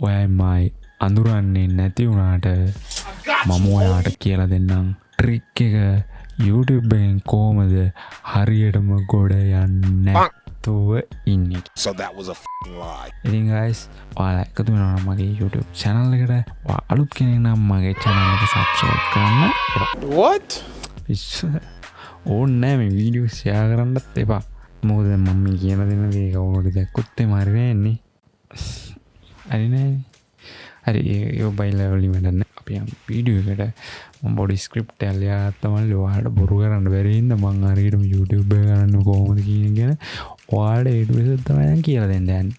ඔයයි මයි අඳුරන්නේ නැති වුණාට මම ඔයාට කියලා දෙන්නම් ට්‍රික් එක YouTube එකෙන් කොහොමද හරියටම ගොඩ යන්නේ නැතුව ඉන්නේ. So that was a fucking lie. ඉතින් guys ඔයාලා එකතු වෙනවා නම් මගේ YouTube channel එකට. ඔයා අලුත් කෙනෙක් නම් මගේ channel එක subscribe කරන්න එපා. What? ඕනේ නැහැ මේ වීඩියෝ share කරන්නත් එපා. මොකද මම මේ කියන දෙන දේ කවුරුද දැක්කොත් එම හරි නෑනේ. හරි නෑනේ. හරි ඒ බයිලා වලින් වැඩන්නේ. අපි යම් වීඩියෝ එකට මම බොඩි ස්ක්‍රිප්ට් එක ලියා තමයි ඔයාලට බොරු කරන්න බැරි හින්දා මම හරියටම YouTube එක කරන්නේ කොහොමද කියන එක ගැන ඔයාලට ඒ ඩිවිෂන් තමයි දැන් කියලා දෙන්න යන්නේ.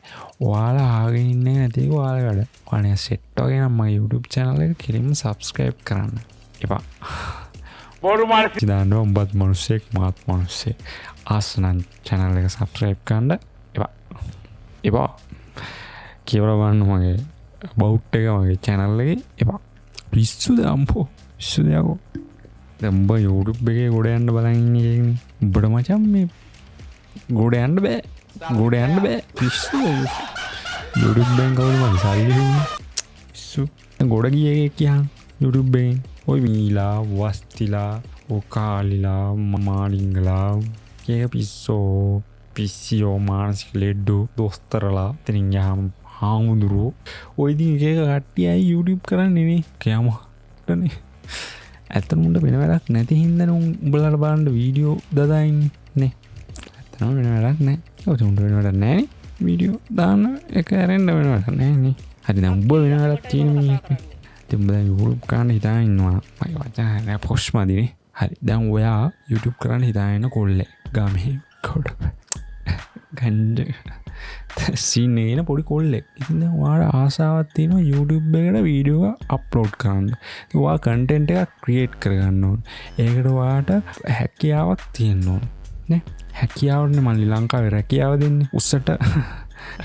ඔයාලා ආගෙන ඉන්නේ නැති එක ඔයාලා වැඩ. ඔයාලා සෙට් වගේ නම් මගේ YouTube channel එක කෙලින්ම subscribe කරන්න එපා. බොරු මාර දාන්න උඹත් මිනිස්සෙක් මාත් මිනිස්සෙක්. ආසනන් channel එක subscribe කරන්න එපා. එපා. කියලා බලන්න මගේ about එක මගේ channel එකේ එපා. පිස්සුද අම්පෝ. පිස්සුද යකෝ. දැන් උඹ YouTube එකේ ගොඩ යන්න බලන් ඉන්නේ කියන්නේ. උඹට මචං මේ ගොඩ යන්න බෑ. ගොඩ යන්න බෑ. පිස්සු. YouTube එකෙන් කවුද මගේ සල්ලි පිස්සු. ගොඩ ගියේ කියන් YouTube එකෙන්. ඔය මීලා වස්තිලා ඔකාලිලා මාලිංගලා කේක පිස්සෝ පිස්සියෝ මානසික ලෙඩ්ඩු දොස්තරලා තනින් යහම හාමුදුරුවෝ ඔය ඉතින් එක එක කට්ටිය අය YouTube කරන්නේ නේ කෑමටනේ. ඇත්තටම උඹ වෙන වැඩක් නැති හින්දානේ උඹලට බලන්න වීඩියෝ දදා ඉන්නේ නේ. ඇත්තටම වෙන වැඩක් නැහැ. ඔය උඹ වෙන වැඩක් නැහැ නේ. වීඩියෝ දාන්න එක ඇරෙන්න වෙන වැඩක් නැහැ නේ. හරි දැන් උඹ වෙන වැඩක් තියෙන මිනිහෙක් නේ. ඉතින් උඹ දැන් YouTube කරන්න හිතාගෙන ඉන්නවා. මගේ වචන නෑ පොෂ් මදිනේ. හරි දැන් ඔයා YouTube කරන්න හිතාගෙන කොල්ලේ ගාමේ කොට ගන්ඩ සීන් එකේ පොඩි කොල්ලෙක්. ඉතින් දැන් ඔයාට ආසාවක් තියෙනවා YouTube එකට වීඩියෝ එක අප්ලෝඩ් කරන්න. ඉතින් ඔයා කන්ටෙන්ට් එකක් ක්‍රියේට් කරගන්න ඕන. ඒකට ඔයාට හැකියාවක් තියෙන්න ඕන. නේ? හැකියාවනේ මල්ලි ලංකාවේ රැකියාව දෙන්නේ. උස්සට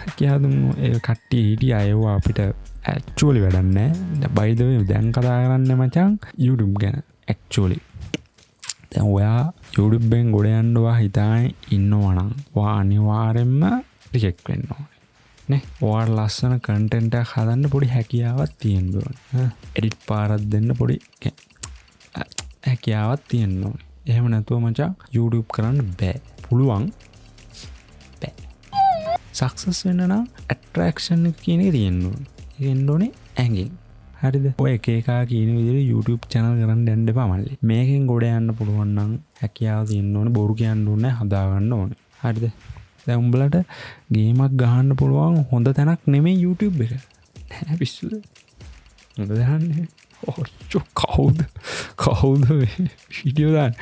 රැකියාව දුන්නු ඒ කට්ටිය හිටිය අය අපිට ඇක්චුවලි වැඩක් නැහැ. by the way දැන් කතා කරන්නේ මචං YouTube ගැන. ඇක්චුවලි දැන් ඔයා YouTube එකෙන් ගොඩ යන්න ඔයා හිතාගෙන ඉන්නවා නම් ඔයා අනිවාර්යෙන්ම රිජෙක්ට් වෙන්න ඕනේ. නේ? ඔයාට ලස්සන කන්ටෙන්ට් එකක් හදන්න පොඩි හැකියාවක් තියෙන්න ඕනේ. එඩිට් පාරක් දෙන්න පොඩි හැකියාවක් තියෙන්න ඕනේ. එහෙම නැතුව මචං YouTube කරන්න බෑ. පුළුවන් බෑ. සක්සස් වෙන්න නම් ඇට්‍රැක්ෂන් එක කියන එක තියෙන්න ඕනේ. ඒක එන්න ඕනේ ඇඟෙන්. හරිද? ඔය එක එකා කියන විදිහට YouTube channel කරන්න යන්න එපා මල්ලි. මේකෙන් ගොඩ යන්න පුළුවන් නම් හැකියාව තියෙන්න ඕනේ. බොරු කියන්න ඕනේ, හදා ගන්න ඕනේ. හරිද? දැන් උඹලට ගේමක් ගහන්න පුළුවන් හොඳ තැනක් නෙමෙයි YouTube එක. නෑ පිස්සුද? හොඳ දහන්නේ. ඔච්චෝ කවුද වීඩියෝ දාන්න.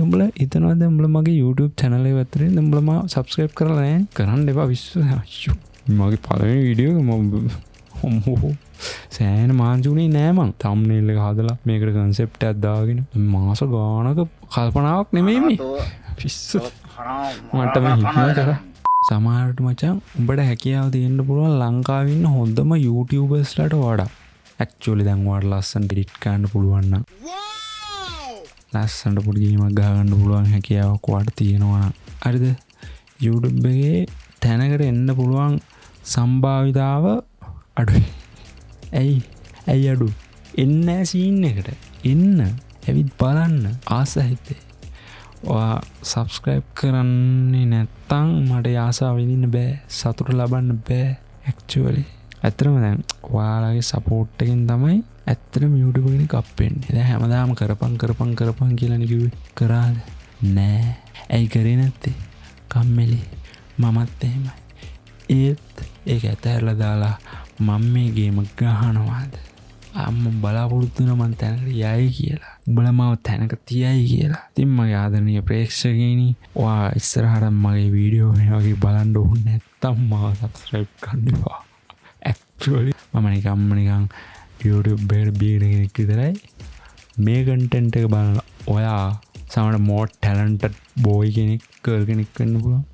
උඹලා හිතනවාද උඹලා මගේ YouTube channel එක ඇතුලේ උඹලා මාව subscribe කරලා නැහැ? කරන්න එපා පිස්සුද? අයියෝ. මගේ පළවෙනි වීඩියෝ එක මම සෑහෙන මාංචුනේ නෑ මං. thumbnail එක හදලා මේකට concept එකක් දාගෙන මාස ගානක කල්පනාවක් නෙමෙයි මේ. පිස්සු. මට මේ හිතනවා කර. සමහරට මචං උඹට හැකියාව තියෙන්න පුළුවන් ලංකාවේ ඉන්න හොඳම YouTubersලාට වඩා. actually දැන් ඔයාලට ලස්සන edit කරන්න පුළුවන් නම් ලස්සනට පොඩි ගේමක් ගහගන්න පුළුවන් හැකියාවක් ඔයාලට තියෙනවා නම් හරිද? YouTube එකේ තැනකට එන්න පුළුවන් සම්භාවිතාව අඩුයි. ඇයි අඩු? එන්න සීන් එකට එන්න ඇවිත් බලන්න ආසහිතේ. ඔයා subscribe කරන්නේ නැත්තම් මට ආසාව විඳින්න බෑ, සතුට ලබන්න බෑ actually. ඇත්තටම දැන් ඔයාලගේ support එකෙන් තමයි ඇත්තටම YouTube එකේ කප් වෙන්නේ. දැන් හැමදාම කරපන් කියලා නේ කරාද? නෑ. ඇයි කරේ නැත්තේ? කම්මැලි. මමත් එහෙමයි. ඒත් ඒක ඇතහැරලා දාලා මම මේ ගේම ගහනවාද? අම්ම බලාපොරොත්තු වෙන මං තැනකට යයි කියලා. උඹලා මාව තැනක තියයි කියලා. ඉතින් මගේ ආදරණීය ප්‍රේක්ෂකයනි, ඔයා ඉස්සරහට මගේ වීඩියෝ මේ වගේ බලන්න ඕනේ නැත්තම් මාව subscribe කරන්න එපා. actually මම නිකන් YouTube එකට බීගෙන කෙනෙක් විතරයි. මේ content එක බලන ඔයා සමහර more talented boy කෙනෙක්, girl කෙනෙක් වෙන්න පුළුවන්.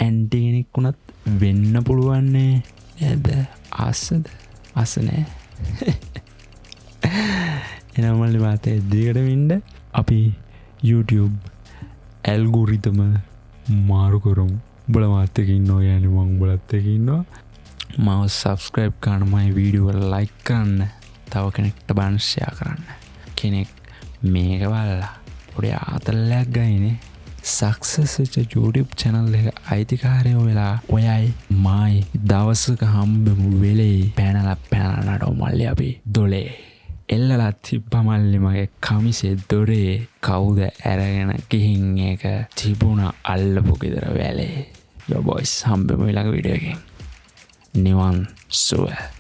anti කෙනෙක් වුණත් වෙන්න පුළුවන් නේ. නේද? ආස නෑ. එනම් මල්ලි මාතේ දිගට වෙන්න අපි YouTube ඇල්ගොරිතම මාරු කරමු. උඹලා මාත් එක්ක ඉන්නවා කියන්නේ මම උඹලත් එක්ක ඉන්නවා. මාව සබස්ක්‍රයිබ් කරන්න, මගේ වීඩියෝ එක ලයික් කරන්න, තව කෙනෙක්ට බලන්න ෂෙයා කරන්න. කෙනෙක් මේක බලලා පොඩි ආතල්ලයක් ගයිනේ. සක්සස් වෙච්ච YouTube channel එක අයිතිකාරයෝ වෙලා ඔයයි මායි දවසක හම්බෙමු වෙලේ පැනලා නඩෝ මල්ලි අපි දොලේ එල්ලලා තිබ්බ මල්ලි මගේ කමිසේ දොරේ කවුද ඇරගෙන ගිහින් එක තිබුණා අල්ලපු ගෙදර වැලේ. යෝ බොයිස් හම්බෙමු ඊළඟ වීඩියෝ එකෙන්. නිවන් සුව.